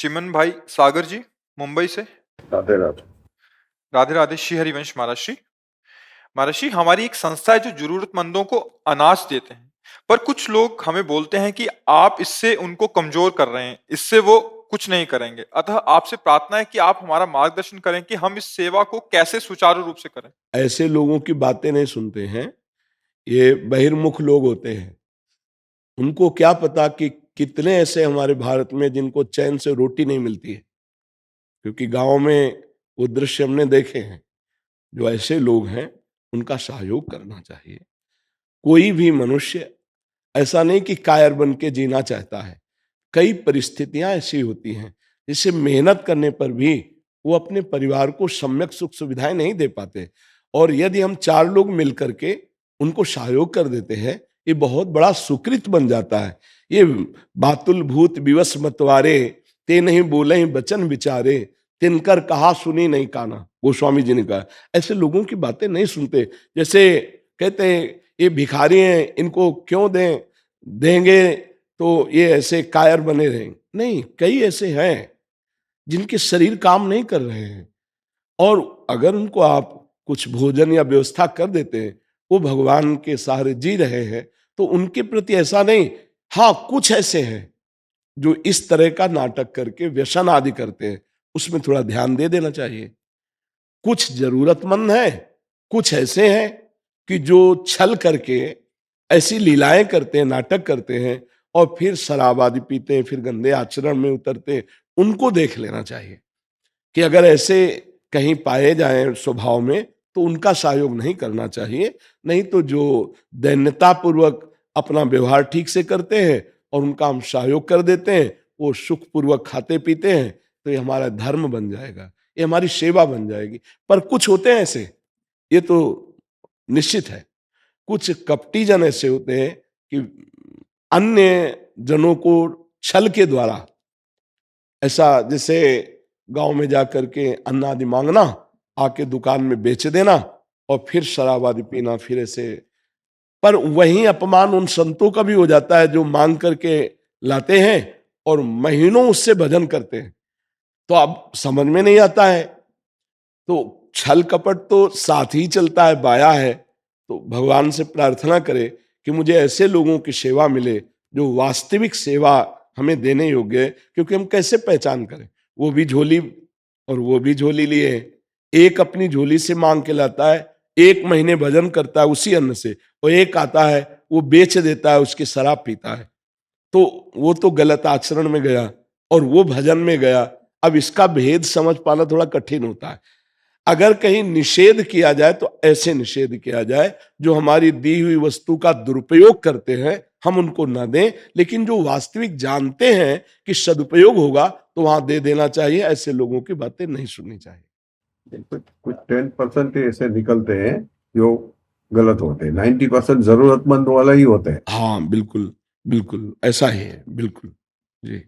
चिमन भाई सागर जी मुंबई से। राधे राधे। राधे राधे। श्री हरिवंश महाराज जी हमारी एक संस्था है जो जरूरतमंदों को अनाज देते हैं, पर कुछ लोग हमें बोलते हैं कि आप इससे उनको कमजोर कर रहे हैं, इससे वो कुछ नहीं करेंगे। अतः आपसे प्रार्थना है कि आप हमारा मार्गदर्शन करें कि हम इस सेवा को कैसे सुचारू रूप से करें। ऐसे लोगों की बातें नहीं सुनते हैं, ये बहिर्मुख लोग होते हैं। उनको क्या पता कि कितने ऐसे हमारे भारत में जिनको चैन से रोटी नहीं मिलती है, क्योंकि गांव में वो दृश्य हमने देखे हैं। जो ऐसे लोग हैं उनका सहयोग करना चाहिए। कोई भी मनुष्य ऐसा नहीं कि कायर बन के जीना चाहता है। कई परिस्थितियां ऐसी होती हैं जिससे मेहनत करने पर भी वो अपने परिवार को सम्यक सुख सुविधाएं नहीं दे पाते, और यदि हम चार लोग मिलकर के उनको सहयोग कर देते हैं, ये बहुत बड़ा सुकृत बन जाता है। ये बातुल भूत विवश मतवारे, ते नहीं बोले ही बचन विचारे, तिनकर कहा सुनी नहीं काना, गोस्वामी जी ने कहा। ऐसे लोगों की बातें नहीं सुनते। जैसे कहते हैं ये भिखारी हैं, इनको क्यों देंगे तो ये ऐसे कायर बने रहेंगे। नहीं, कई ऐसे हैं जिनके शरीर काम नहीं कर रहे हैं, और अगर उनको आप कुछ भोजन या व्यवस्था कर देते हैं, वो भगवान के सहारे जी रहे हैं, तो उनके प्रति ऐसा नहीं। हाँ, कुछ ऐसे हैं जो इस तरह का नाटक करके व्यसन आदि करते हैं, उसमें थोड़ा ध्यान दे देना चाहिए। कुछ जरूरतमंद है, कुछ ऐसे हैं कि जो छल करके ऐसी लीलाएं करते हैं, नाटक करते हैं, और फिर शराब आदि पीते हैं, फिर गंदे आचरण में उतरते हैं। उनको देख लेना चाहिए कि अगर ऐसे कहीं पाए जाएं स्वभाव में, तो उनका सहयोग नहीं करना चाहिए। नहीं तो जो दैन्यता पूर्वक अपना व्यवहार ठीक से करते हैं और उनका हम सहयोग कर देते हैं, वो सुख पूर्वक खाते पीते हैं, तो ये हमारा धर्म बन जाएगा, ये हमारी सेवा बन जाएगी। पर कुछ होते हैं ऐसे, ये तो निश्चित है। कुछ कपटी जन ऐसे होते हैं कि अन्य जनों को छल के द्वारा, ऐसा जैसे गांव में जाकर के अन्न आदि मांगना, आके दुकान में बेच देना, और फिर शराब आदि पीना, फिर ऐसे। पर वही अपमान उन संतों का भी हो जाता है जो मांग करके लाते हैं और महीनों उससे भजन करते हैं। तो अब समझ में नहीं आता है। तो छल कपट तो साथ ही चलता है, बाया है। तो भगवान से प्रार्थना करे कि मुझे ऐसे लोगों की सेवा मिले जो वास्तविक सेवा हमें देने योग्य है। क्योंकि हम कैसे पहचान करें, वो भी झोली और वो भी झोली लिए हैं। एक अपनी झोली से मांग के लाता है, एक महीने भजन करता है उसी अन्न से, और एक आता है वो बेच देता है, उसकी शराब पीता है। तो वो तो गलत आचरण में गया और वो भजन में गया। अब इसका भेद समझ पाना थोड़ा कठिन होता है। अगर कहीं निषेध किया जाए तो ऐसे निषेध किया जाए जो हमारी दी हुई वस्तु का दुरुपयोग करते हैं, हम उनको न दें। लेकिन जो वास्तविक जानते हैं कि सदुपयोग होगा, तो वहां दे देना चाहिए। ऐसे लोगों की बातें नहीं सुननी चाहिए। कुछ 10% ऐसे निकलते हैं जो गलत होते हैं, 90% जरूरतमंद वाला ही होते हैं। हाँ, बिल्कुल बिल्कुल ऐसा ही है, बिल्कुल जी।